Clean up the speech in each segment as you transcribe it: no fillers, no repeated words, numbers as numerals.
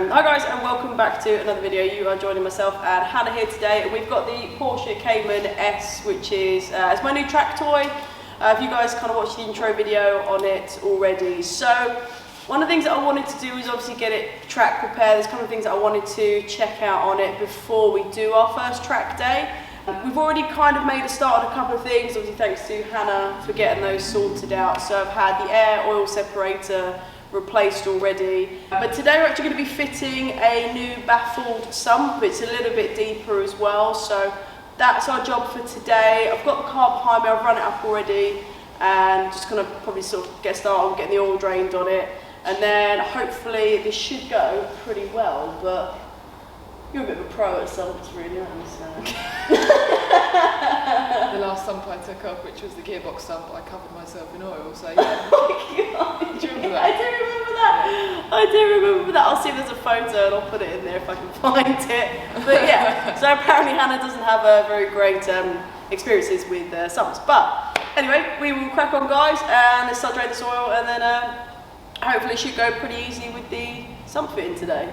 Hi guys, and welcome back to another video. You are joining myself and Hannah here today, and we've got the Porsche Cayman S, which is it's my new track toy. If you guys kind of watched the intro video on it already. So one of the things that I wanted to do is obviously get it track prepared. There's a couple of things that I wanted to check out on it before we do our first track day. We've already kind of made a start on a couple of things, obviously thanks to Hannah for getting those sorted out. So I've had the air oil separator replaced already, but today we're actually going to be fitting a new baffled sump. It's a little bit deeper as well, so that's our job for today. I've got the car behind me, I've run it up already, and just gonna probably sort of get started on getting the oil drained on it, and then hopefully this should go pretty well. But you're a bit of a pro at sumps, really, aren't you? So. The last sump I took off, which was the gearbox sump, I covered myself in oil, so yeah. Oh God. Do you remember that? I do remember that. Yeah. I do remember that. I'll see if there's a photo and I'll put it in there if I can find it. But yeah, so apparently Hannah doesn't have very great experiences with sumps. But anyway, we will crack on, guys, and let's start draining this oil, and then hopefully it should go pretty easy with the sump fitting today.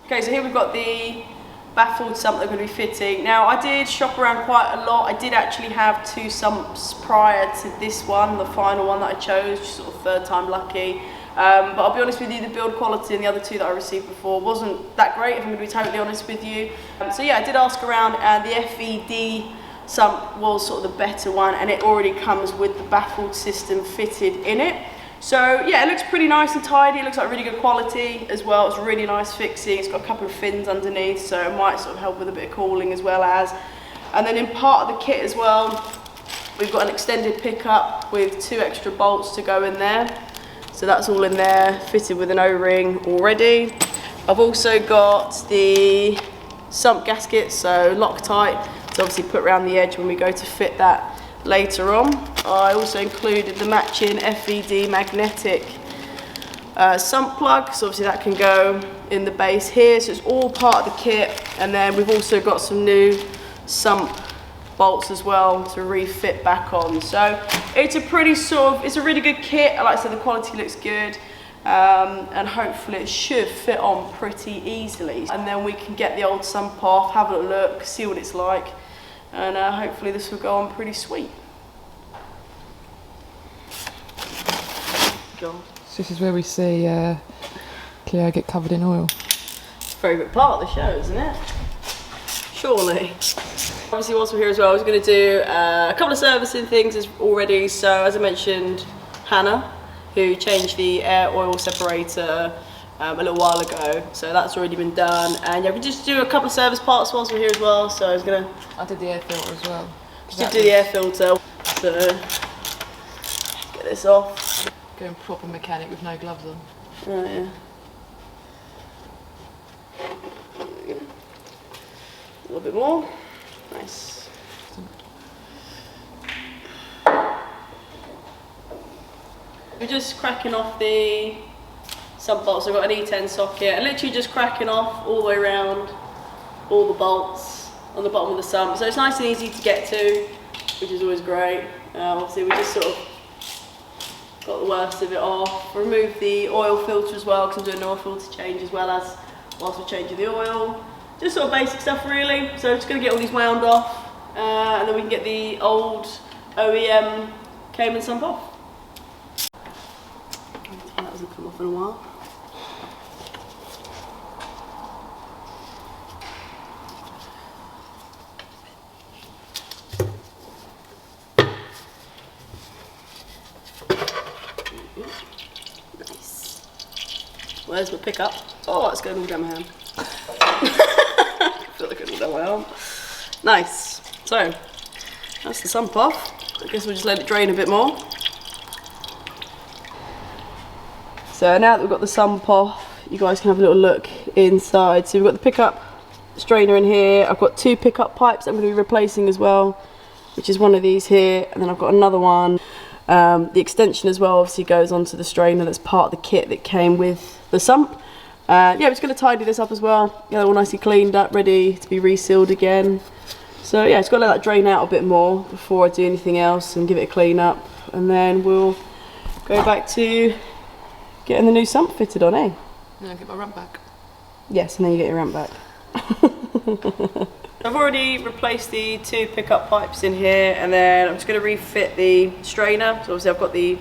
Okay, so here we've got the baffled sump that we're going to be fitting. Now, I did shop around quite a lot. I did actually have two sumps prior to this one, the final one that I chose, just sort of third time lucky. But I'll be honest with you, the build quality and the other two that I received before wasn't that great, if I'm going to be totally honest with you. So yeah, I did ask around, and the FVD sump was sort of the better one, and it already comes with the baffled system fitted in it. So yeah, it looks pretty nice and tidy. It looks like really good quality as well. It's really nice fixing. It's got a couple of fins underneath, so it might sort of help with a bit of cooling as well as. And then in part of the kit as well, we've got an extended pickup with 2 extra bolts to go in there. So that's all in there, fitted with an O-ring already. I've also got the sump gasket, so Loctite, to obviously put around the edge when we go to fit that later on. I also included the matching FVD magnetic sump plug, so obviously that can go in the base here, so it's all part of the kit. And then we've also got some new sump bolts as well to refit back on. So it's a pretty it's a really good kit. Like I said, the quality looks good, and hopefully it should fit on pretty easily. And then we can get the old sump off, have a look, see what it's like, and hopefully this will go on pretty sweet. So this is where we see Cleo get covered in oil. It's a very good part of the show, isn't it? Surely. Obviously, whilst we're here as well, I was going to do a couple of servicing things already. So as I mentioned, Hannah, who changed the air oil separator a little while ago, so that's already been done. And yeah, we just do a couple of service parts whilst we're here as well. So I was gonna. I did the air filter as well. Just do the air filter. So get this off. Going proper mechanic with no gloves on. Oh yeah. A little bit more. Nice. We're just cracking off the sump bolts. I've got an E10 socket, and literally just cracking off all the way around all the bolts on the bottom of the sump. So it's nice and easy to get to, which is always great. Obviously we just sort of got the worst of it off. Remove the oil filter as well, because I'm doing an oil filter change as well as whilst we're changing the oil. Just sort of basic stuff really. So just going to get all these wound off, and then we can get the old OEM Cayman sump off. That hasn't come off in a while. Nice. Where's my pickup? Oh, it's going all down my hand. I feel like it's all down my arm. Nice. So, that's the sump off. I guess we'll just let it drain a bit more. So now that we've got the sump off, you guys can have a little look inside. So we've got the pickup strainer in here. I've got 2 pickup pipes I'm going to be replacing as well, which is one of these here, and then I've got another one. The extension as well obviously goes onto the strainer. That's part of the kit that came with the sump. Yeah, I'm just going to tidy this up as well, get it all nicely cleaned up, ready to be resealed again. So yeah, just got to let that drain out a bit more before I do anything else and give it a clean up, and then we'll go back to getting the new sump fitted on, eh? And I get my ramp back. Yes, and then you get your ramp back. I've already replaced the 2 pickup pipes in here, and then I'm just going to refit the strainer. So obviously I've got the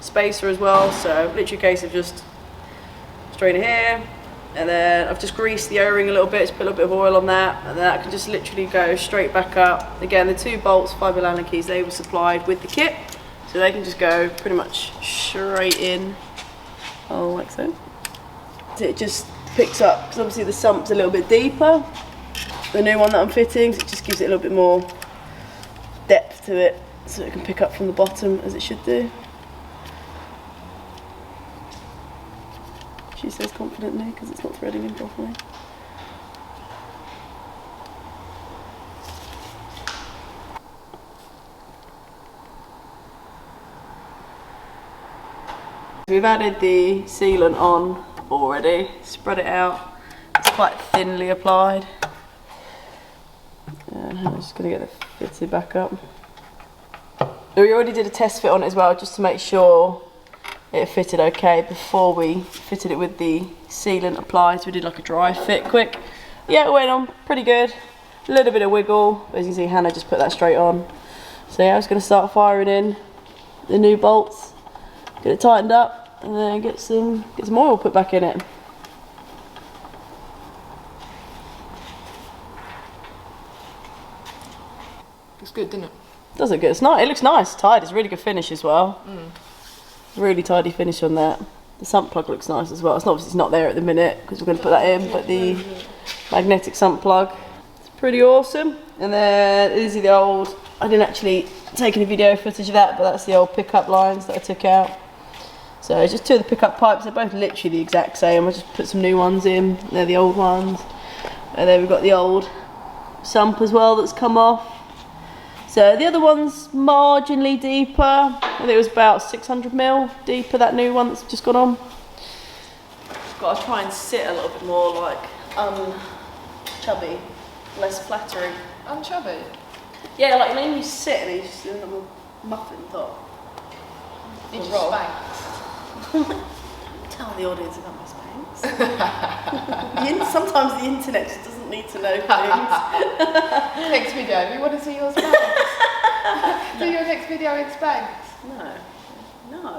spacer as well, so literally a case of just strainer here, and then I've just greased the O-ring a little bit, just put a little bit of oil on that, and then I can just literally go straight back up. Again, the 2 bolts, 5 Allen keys, they were supplied with the kit, so they can just go pretty much straight in, like so. So it just picks up, because obviously the sump's a little bit deeper, the new one that I'm fitting, so it just gives it a little bit more depth to it, so it can pick up from the bottom as it should do. She says confidently because it's not threading in properly. We've added the sealant on already, spread it out. It's quite thinly applied. And I'm just going to get it fitted back up. We already did a test fit on it as well, just to make sure it fitted okay before we fitted it with the sealant applied. So we did like a dry fit quick. Yeah, it went on pretty good. A little bit of wiggle. As you can see, Hannah just put that straight on. So yeah, I was going to start firing in the new bolts, get it tightened up, and then get some oil put back in it. Looks good, doesn't it? Does it good? It's nice. It looks nice, tight. It's a really good finish as well. Really tidy finish on that. The sump plug looks nice as well. It's obviously it's not there at the minute because we're going to put that in, but the magnetic sump plug, it's pretty awesome. And then these are the old, I didn't actually take any video footage of that, but that's the old pickup lines that I took out. So it's just 2 of the pickup pipes. They're both literally the exact same. I just put some new ones in. They're the old ones. And then we've got the old sump as well that's come off. So the other one's marginally deeper. I think it was about 600mm deeper, that new one that's just gone on. Just got to try and sit a little bit more like chubby, less flattering. Unchubby? Yeah, like when you sit and you just do a little muffin top. Need your Spanx. Tell the audience about my Spanx. Sometimes the internet just doesn't need to know things. Next video, we want to see your Spanx. Do your next video in Spanx. No.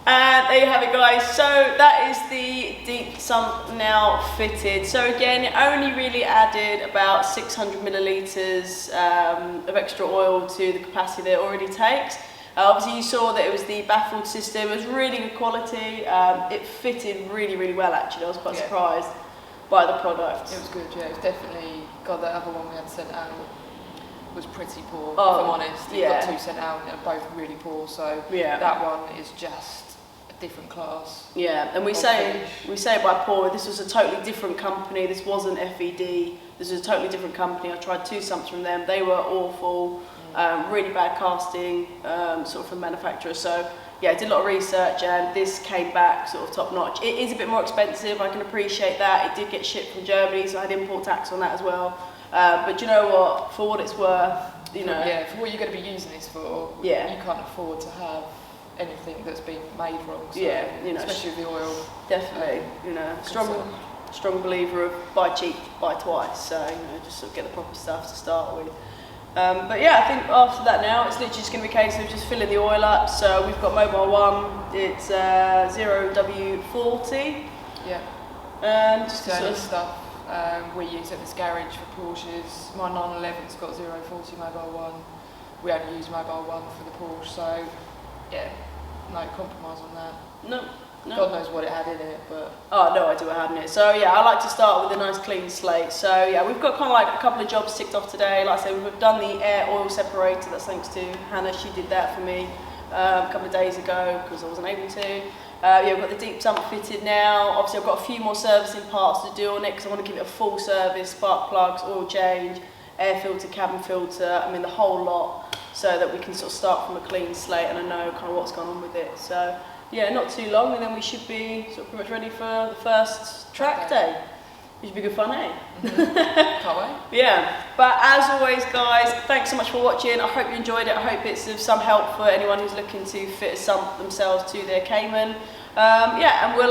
And there you have it, guys. So that is the deep sump now fitted. So again, it only really added about 600ml of extra oil to the capacity that it already takes. Obviously you saw that it was the baffled system. It was really good quality. It fitted really, really well actually. I was quite surprised by the product. It was good, yeah. It was definitely, God, that other one we had sent out was pretty poor, oh, if I'm honest. You got 2 sent out and they're both really poor, so that one is just a different class. Yeah, and we say by poor, this was a totally different company. This wasn't FVD. This was a totally different company. I tried 2 sumps from them. They were awful. Really bad casting, sort of from manufacturers. So yeah, I did a lot of research and this came back sort of top notch. It is a bit more expensive, I can appreciate that. It did get shipped from Germany, so I had import tax on that as well. But you know what, for what it's worth, you know. Yeah, for what you're going to be using this for, you can't afford to have anything that's been made wrong. So, yeah, you know, especially with the oil. Definitely, you know, strong believer of buy cheap, buy twice. So you know, just sort of get the proper stuff to start with. But yeah, I think after that now, it's literally just going to be a case of just filling the oil up. So we've got Mobile 1, it's 0W40. Yeah. Just sort of stuff we use at this garage for Porsches. My 911's got 040 Mobile 1. We only use Mobile 1 for the Porsche, so yeah, no compromise on that. No. God knows what it had in it, but... Oh, no idea what had in it. So yeah, I like to start with a nice clean slate. So yeah, we've got kind of like a couple of jobs ticked off today. Like I said, we've done the air oil separator. That's thanks to Hannah. She did that for me a couple of days ago because I wasn't able to. Yeah, we've got the deep sump fitted now. Obviously, I've got a few more servicing parts to do on it because I want to give it a full service, spark plugs, oil change, air filter, cabin filter, I mean the whole lot, so that we can sort of start from a clean slate and I know kind of what's gone on with it. So yeah, not too long, and then we should be sort of pretty much ready for the first track day. It should be good fun, eh? Mm-hmm. Can't wait. Yeah. But as always, guys, thanks so much for watching. I hope you enjoyed it. I hope it's of some help for anyone who's looking to fit a sump themselves to their Cayman. Yeah, and we'll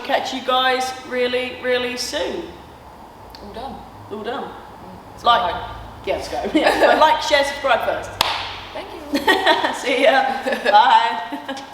catch you guys really, really soon. All done. All done. Let's Like, go. yeah, let's go. Yeah, but like, share, subscribe first. Thank you. See ya. Bye.